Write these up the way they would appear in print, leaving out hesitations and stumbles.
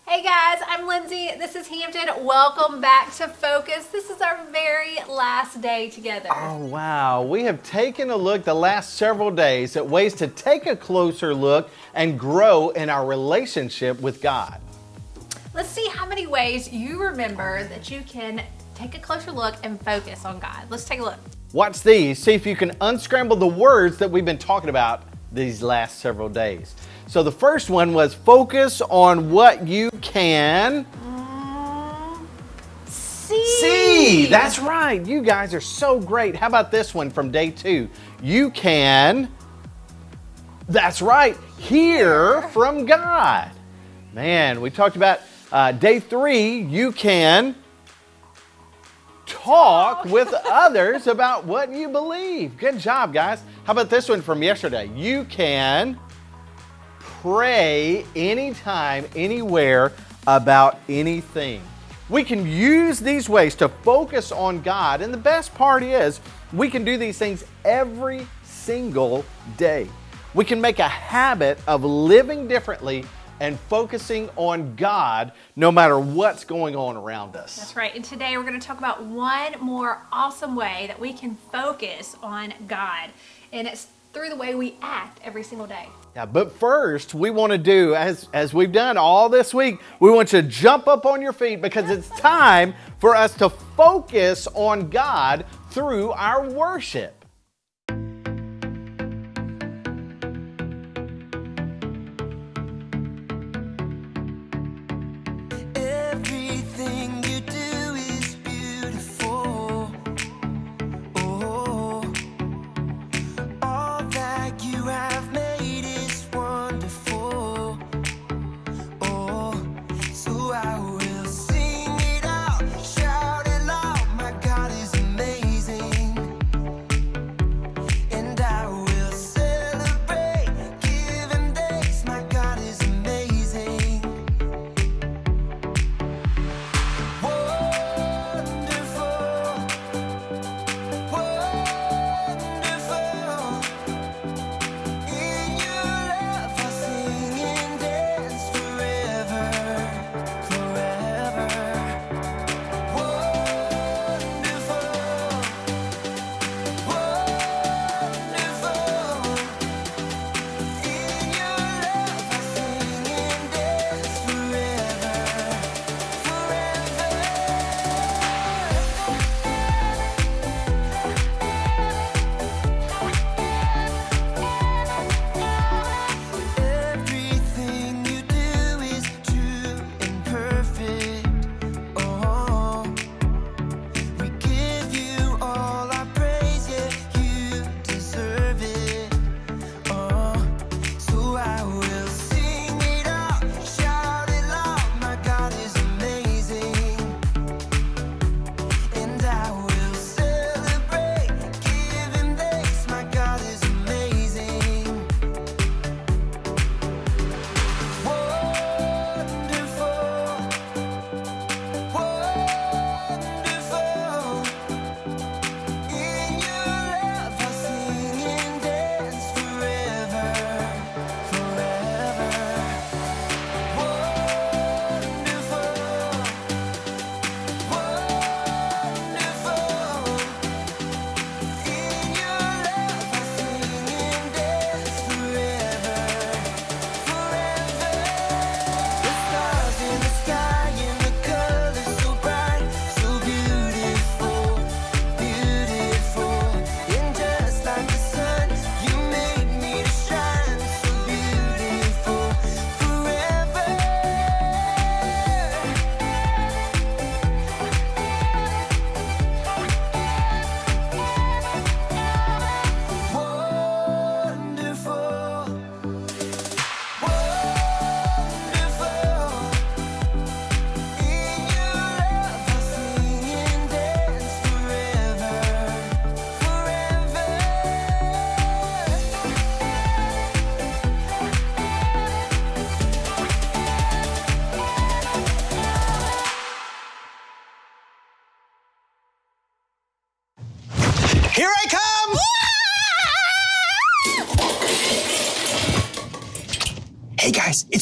Hey guys, I'm Lindsay. This is Hampton. Welcome back to Focus. This is our very last day together. Oh wow, we have taken a look the last several days at ways to take a closer look and grow in our relationship with God. Let's see how many ways you remember that you can take a closer look and focus on God. Let's take a look. Watch these, see if you can unscramble the words that we've been talking about these last several days. So the first one was focus on what you can see. That's right. You guys are so great. How about this one from day 2? You can, that's right, hear from God. Man, we talked about day 3, you can talk with others about what you believe. Good job, guys. How about this one from yesterday? You can pray anytime, anywhere about anything. We can use these ways to focus on God, and the best part is we can do these things every single day. We can make a habit of living differently and focusing on God no matter what's going on around us. That's right. And today we're going to talk about one more awesome way that we can focus on God. And it's through the way we act every single day. Yeah, but first we want to do, as we've done all this week, we want you to jump up on your feet because it's time for us to focus on God through our worship. Everything you do is beautiful. Oh, all that you have made is wonderful. Oh, so I will sing it out, shout it loud. My God is amazing.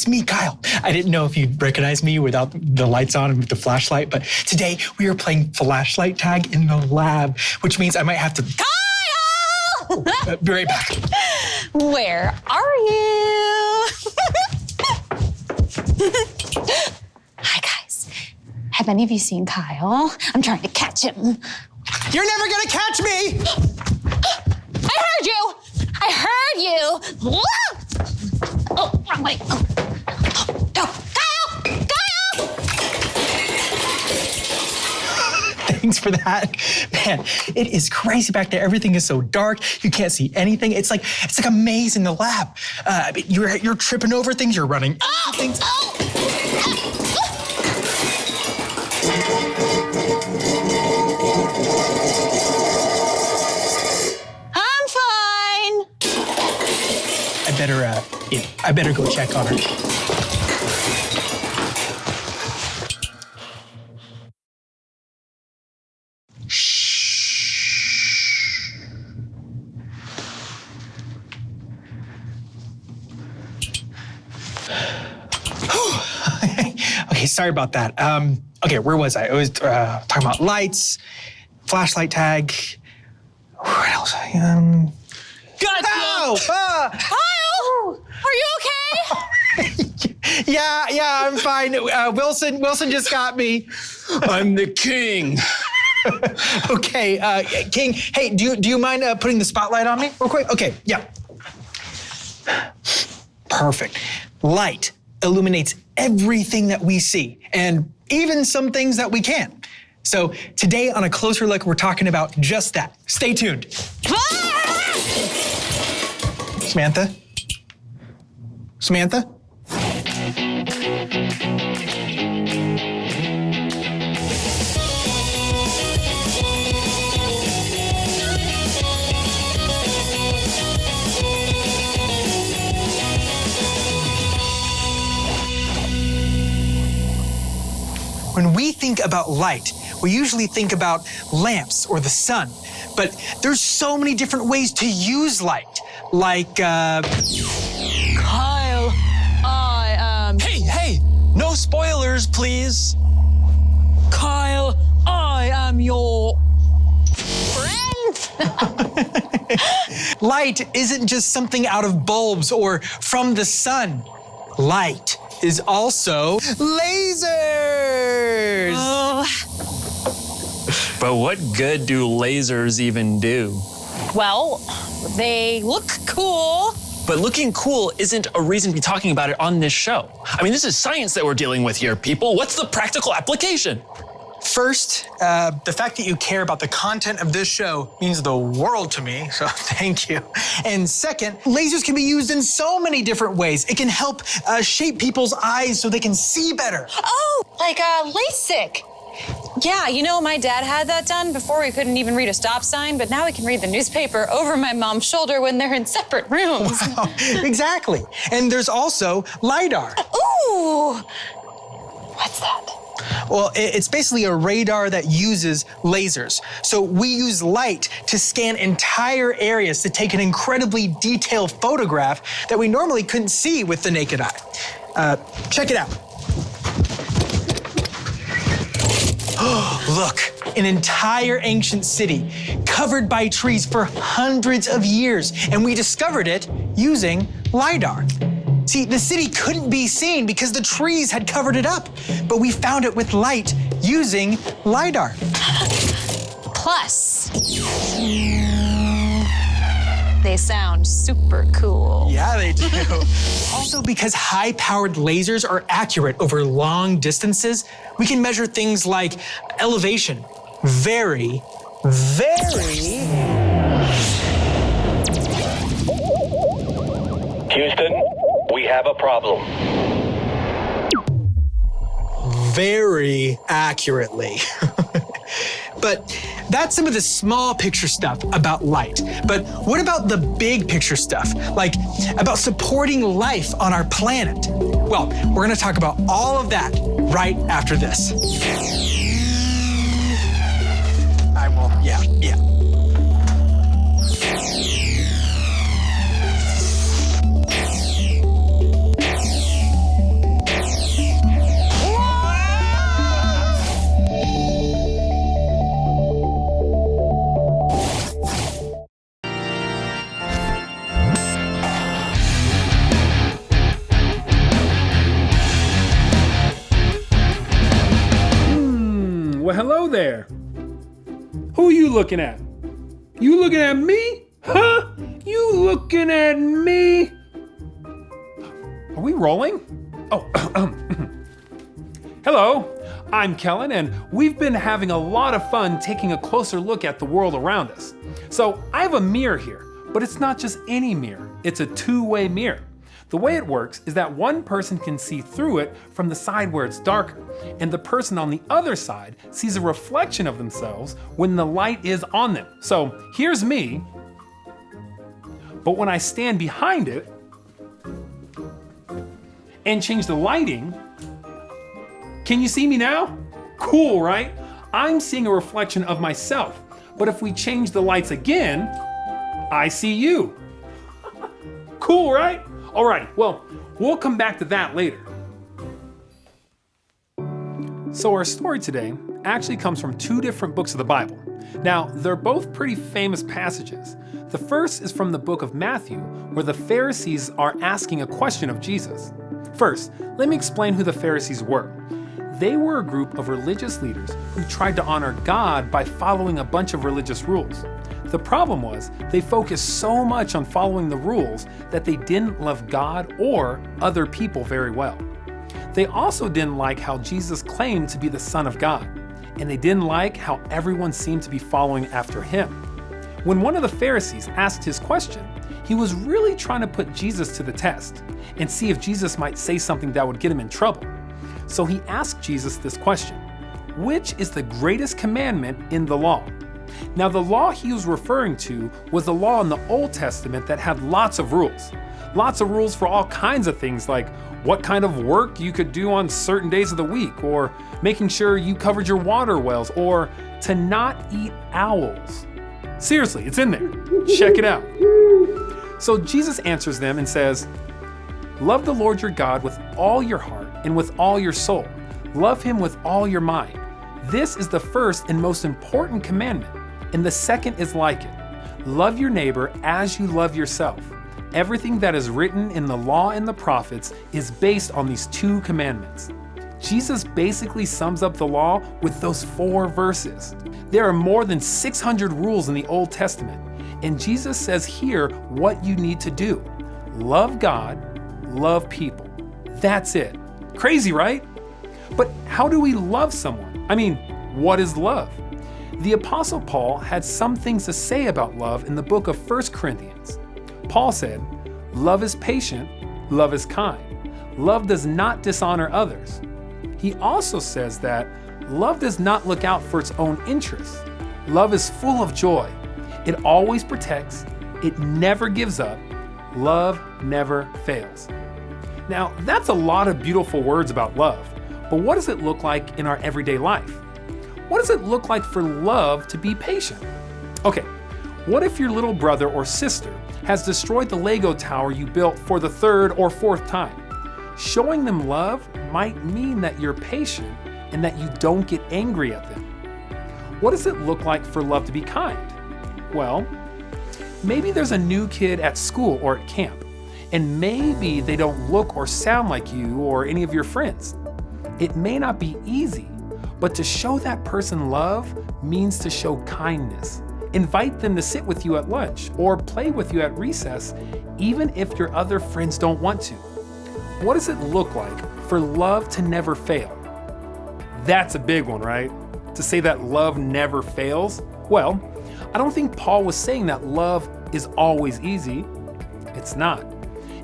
me, Kyle. I didn't know if you'd recognize me without the lights on and with the flashlight, but today we are playing flashlight tag in the lab, which means I might have to... Kyle! Be right back. Where are you? Hi, guys. Have any of you seen Kyle? I'm trying to catch him. You're never gonna catch me! I heard you! I heard you! Oh, wrong way. Oh. No. Kyle! Kyle! Thanks for that. Man, it is crazy back there. Everything is so dark. You can't see anything. It's like a maze in the lab. You're tripping over things. You're running into things. I'm fine. I better go check on her. Okay, sorry about that. Okay, where was I? I was talking about lights, flashlight tag. What else? Gotcha. Ow! Kyle! Are you okay? Yeah, I'm fine. Wilson just got me. I'm the king. Okay, King. Hey, do you mind putting the spotlight on me real quick? Okay, yeah. Perfect. Light illuminates everything that we see, and even some things that we can't. So today on A Closer Look, we're talking about just that. Stay tuned. Samantha? Samantha? When we think about light, we usually think about lamps or the sun, but there's so many different ways to use light. Like, Kyle, Hey, no spoilers, please. Kyle, I am your friend. light isn't just something out of bulbs or from the sun. Light is also lasers. But what good do lasers even do? Well, they look cool. But looking cool isn't a reason to be talking about it on this show. I mean, this is science that we're dealing with here, people. What's the practical application? First, the fact that you care about the content of this show means the world to me, so thank you. And second, lasers can be used in so many different ways. It can help shape people's eyes so they can see better. Oh, like LASIK. Yeah, you know, my dad had that done before he couldn't even read a stop sign, but now he can read the newspaper over my mom's shoulder when they're in separate rooms. Wow, exactly. And there's also LiDAR. Ooh, what's that? Well, it's basically a radar that uses lasers. So we use light to scan entire areas to take an incredibly detailed photograph that we normally couldn't see with the naked eye. Check it out. Look, an entire ancient city covered by trees for hundreds of years, and we discovered it using LiDAR. See, the city couldn't be seen because the trees had covered it up, but we found it with light using LiDAR. Plus, they sound super cool. Yeah, they do. Also, because high-powered lasers are accurate over long distances, we can measure things like elevation very Houston, we have a problem. very accurately. But that's some of the small picture stuff about light. But what about the big picture stuff? Like about supporting life on our planet? Well, we're gonna talk about all of that right after this. I will, yeah. well, hello there. Who are you looking at? You looking at me? Huh? You looking at me? Are we rolling? Oh, hello. I'm Kellen, and we've been having a lot of fun taking a closer look at the world around us. So I have a mirror here, but it's not just any mirror. It's a two-way mirror. The way it works is that one person can see through it from the side where it's darker, and the person on the other side sees a reflection of themselves when the light is on them. So here's me, but when I stand behind it and change the lighting, can you see me now? Cool, right? I'm seeing a reflection of myself, but if we change the lights again, I see you. Cool, right? Alrighty, well, we'll come back to that later. So our story today actually comes from two different books of the Bible. Now, they're both pretty famous passages. The first is from the book of Matthew, where the Pharisees are asking a question of Jesus. First, let me explain who the Pharisees were. They were a group of religious leaders who tried to honor God by following a bunch of religious rules. The problem was, they focused so much on following the rules that they didn't love God or other people very well. They also didn't like how Jesus claimed to be the Son of God, and they didn't like how everyone seemed to be following after him. When one of the Pharisees asked his question, he was really trying to put Jesus to the test and see if Jesus might say something that would get him in trouble. So he asked Jesus this question: which is the greatest commandment in the law? Now, the law he was referring to was the law in the Old Testament that had lots of rules. Lots of rules for all kinds of things, like what kind of work you could do on certain days of the week, or making sure you covered your water wells, or to not eat owls. Seriously, it's in there. Check it out. So Jesus answers them and says, "Love the Lord your God with all your heart and with all your soul. Love him with all your mind. This is the first and most important commandment, and the second is like it. Love your neighbor as you love yourself. Everything that is written in the law and the prophets is based on these two commandments." Jesus basically sums up the law with those 4 verses. There are more than 600 rules in the Old Testament, and Jesus says here what you need to do. Love God, love people. That's it. Crazy, right? But how do we love someone? I mean, what is love? The Apostle Paul had some things to say about love in the book of 1 Corinthians. Paul said, "Love is patient, love is kind. Love does not dishonor others." He also says that love does not look out for its own interests. Love is full of joy. It always protects. It never gives up. Love never fails. Now, that's a lot of beautiful words about love, but what does it look like in our everyday life? What does it look like for love to be patient? Okay, what if your little brother or sister has destroyed the Lego tower you built for the 3rd or 4th time? Showing them love might mean that you're patient and that you don't get angry at them. What does it look like for love to be kind? Well, maybe there's a new kid at school or at camp, and maybe they don't look or sound like you or any of your friends. It may not be easy, but to show that person love means to show kindness. Invite them to sit with you at lunch or play with you at recess, even if your other friends don't want to. What does it look like for love to never fail? That's a big one, right? To say that love never fails? Well, I don't think Paul was saying that love is always easy. It's not.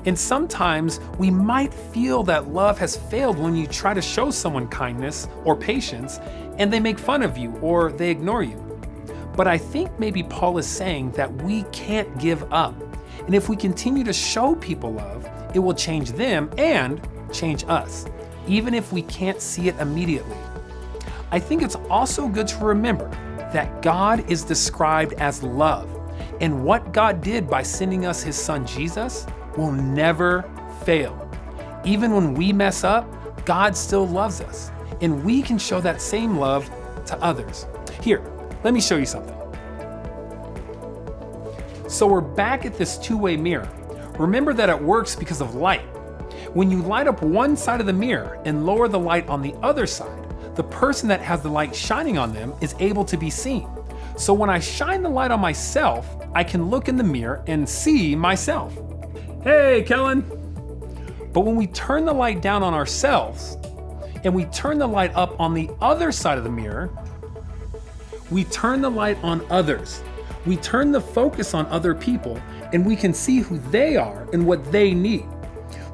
And sometimes we might feel that love has failed when you try to show someone kindness or patience and they make fun of you or they ignore you. But I think maybe Paul is saying that we can't give up. And if we continue to show people love, it will change them and change us, even if we can't see it immediately. I think it's also good to remember that God is described as love, and what God did by sending us his son Jesus will never fail. Even when we mess up, God still loves us, and we can show that same love to others. Here, let me show you something. So we're back at this two-way mirror. Remember that it works because of light. When you light up one side of the mirror and lower the light on the other side, the person that has the light shining on them is able to be seen. So when I shine the light on myself, I can look in the mirror and see myself. Hey, Kellen. But when we turn the light down on ourselves and we turn the light up on the other side of the mirror, we turn the light on others. We turn the focus on other people and we can see who they are and what they need.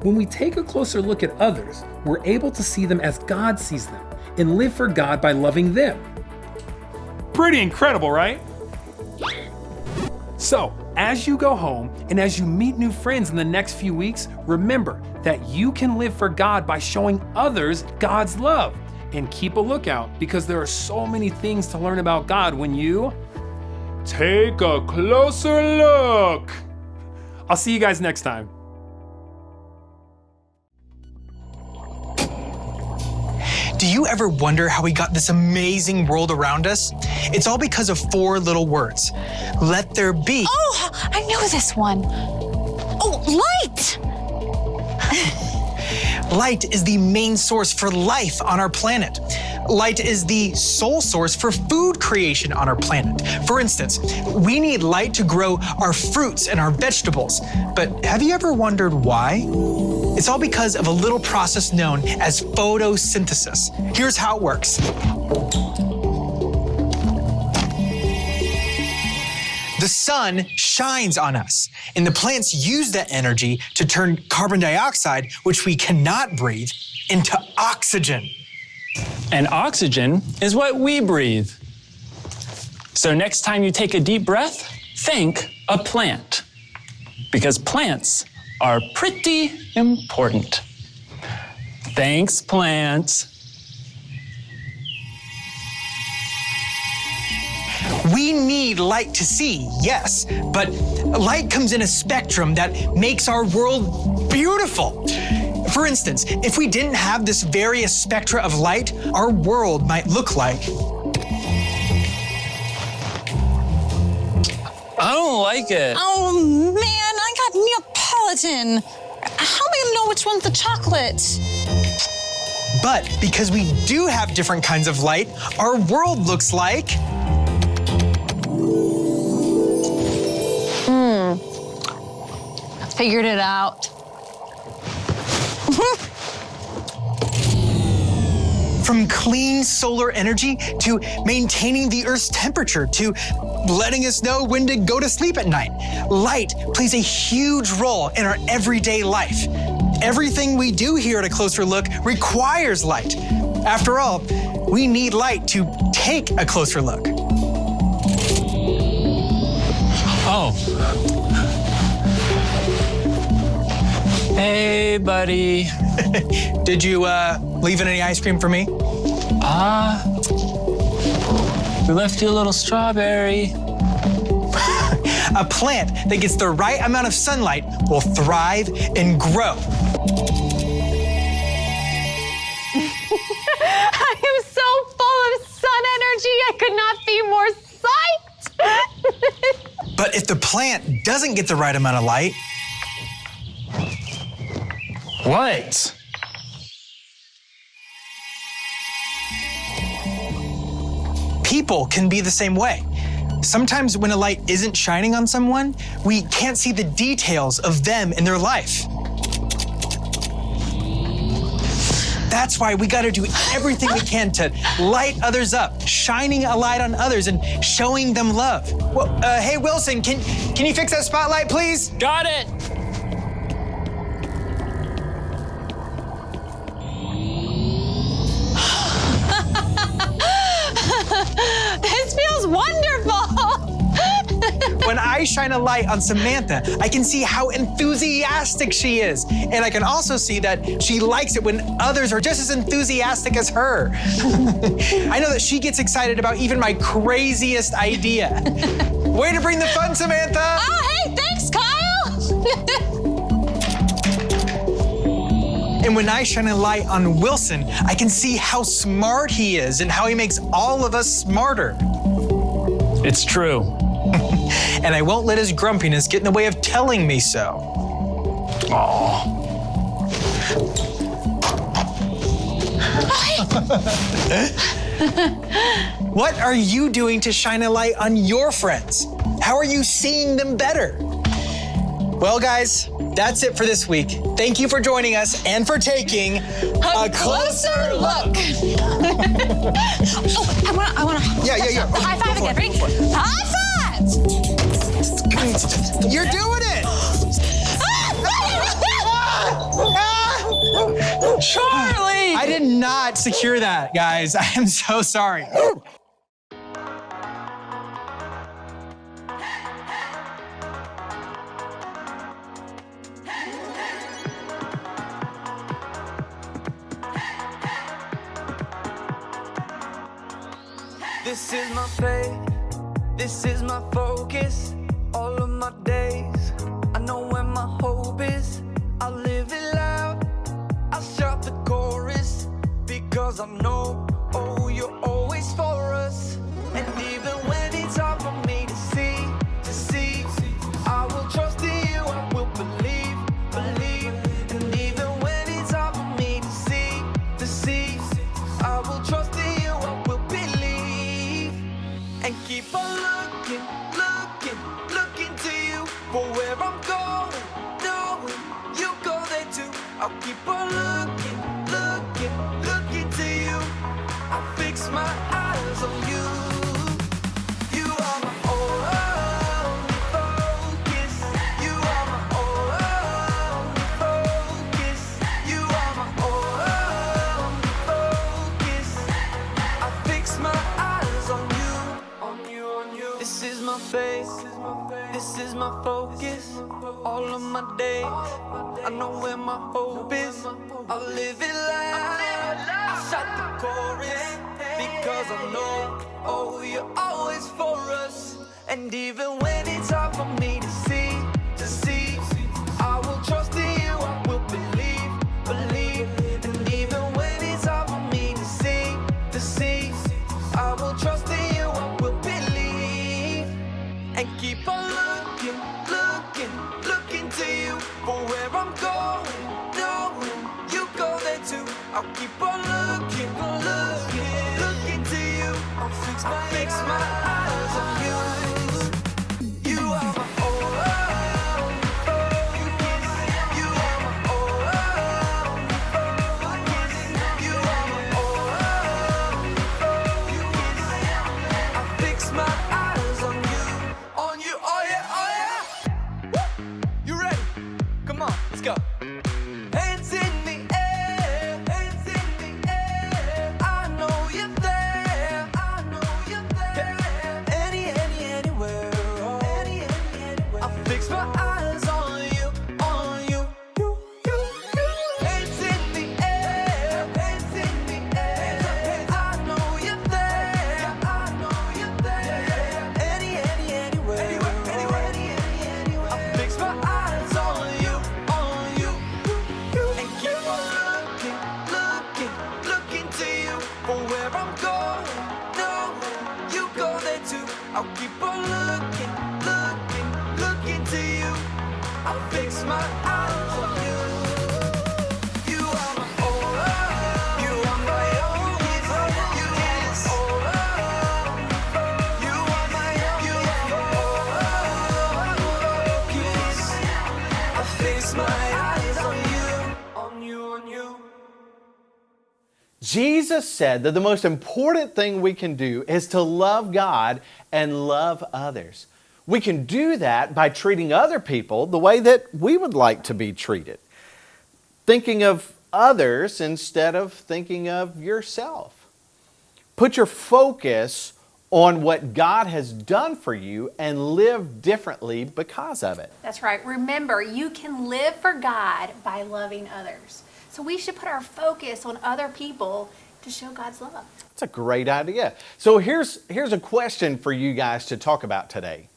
When we take a closer look at others, we're able to see them as God sees them and live for God by loving them. Pretty incredible, right? So, as you go home and as you meet new friends in the next few weeks, remember that you can live for God by showing others God's love. And keep a lookout because there are so many things to learn about God when you take a closer look. I'll see you guys next time. Do you ever wonder how we got this amazing world around us? It's all because of 4 little words. Let there be. Oh, I know this one. Oh, light! Light is the main source for life on our planet. Light is the sole source for food creation on our planet. For instance, we need light to grow our fruits and our vegetables. But have you ever wondered why? It's all because of a little process known as photosynthesis. Here's how it works. The sun shines on us, and the plants use that energy to turn carbon dioxide, which we cannot breathe, into oxygen. And oxygen is what we breathe. So next time you take a deep breath, think a plant. Because plants are pretty important. Thanks, plants. We need light to see, yes, but light comes in a spectrum that makes our world beautiful. For instance, if we didn't have this various spectra of light, our world might look like... I don't like it. Oh man, I got Neapolitan. How am I gonna know which one's the chocolate? But because we do have different kinds of light, our world looks like... Figured it out. From clean solar energy to maintaining the Earth's temperature to letting us know when to go to sleep at night, light plays a huge role in our everyday life. Everything we do here at A Closer Look requires light. After all, we need light to take a closer look. Oh. Hey, buddy. Did you leave any ice cream for me? We left you a little strawberry. A plant that gets the right amount of sunlight will thrive and grow. I am so full of sun energy, I could not be more psyched. But if the plant doesn't get the right amount of light, What? people can be the same way. Sometimes when a light isn't shining on someone, we can't see the details of them in their life. That's why we gotta do everything we can to light others up, shining a light on others and showing them love. Well, hey Wilson, can you fix that spotlight, please? Got it. This feels wonderful. When I shine a light on Samantha, I can see how enthusiastic she is. And I can also see that she likes it when others are just as enthusiastic as her. I know that she gets excited about even my craziest idea. Way to bring the fun, Samantha! Oh, hey, thanks, Kyle. And when I shine a light on Wilson, I can see how smart he is and how he makes all of us smarter. It's true. And I won't let his grumpiness get in the way of telling me so. Aw. Oh, hey, What are you doing to shine a light on your friends? How are you seeing them better? Well, guys, that's it for this week. Thank you for joining us and for taking a closer look. Oh, I wanna. Yeah. High five again. Ready? High five! You're doing it! Charlie! I did not secure that, guys. I am so sorry. This is my faith, this is my focus, all of my days. I know where my hope is, I live it loud, I shout the chorus, because I know, oh, you're always for us. And even when it's hard for me to see, I will trust in you, I will believe. And even when it's hard for me to see, I will trust in you, I will believe. And keep on looking to you for where I'm going, knowing you go there too. I'll keep on looking to you. I'll fix my eyes on you. You are my only focus. You are my only focus. You are my only focus. I fix my eyes on you. This is my faith, this is my focus. All of my days, I know where my hope is. I'll live it loud, I shout the chorus, because I know, oh, you're always for us. And even when it's hard for me to see, I will trust in you, I will believe. And even when it's hard for me to see, I will trust in you, I will believe. And keep on looking to you for where I'm going, knowing you go there too. I'll keep on looking to you. I'll fix my eyes on you. You are my only focus. You are my only focus. You are my only focus. I fix my eyes on you, oh yeah. Woo! You ready? Come on, let's go. Hands in the air, I know you're there, anywhere, I fix my eyes on you. Hands in the air, I know you're there, anywhere, I fix my eyes on you. And keep on looking to you for where I'm going, knowing you go there too. I'll keep on looking to you. I'll fix my eyes on you. You are my only, you are my only focus. You are my only focus. I fix my eyes on you. Jesus said that the most important thing we can do is to love God and love others. We can do that by treating other people the way that we would like to be treated. Thinking of others instead of thinking of yourself. Put your focus on what God has done for you and live differently because of it. That's right. Remember, you can live for God by loving others. So we should put our focus on other people to show God's love. That's a great idea. So here's a question for you guys to talk about today.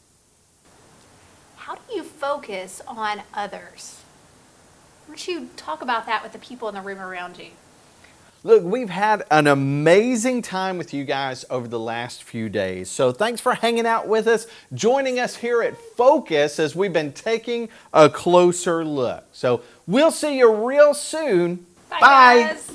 How do you focus on others? Why don't you talk about that with the people in the room around you? Look, we've had an amazing time with you guys over the last few days. So thanks for hanging out with us, joining us here at Focus as we've been taking a closer look. So we'll see you real soon. Bye. Guys.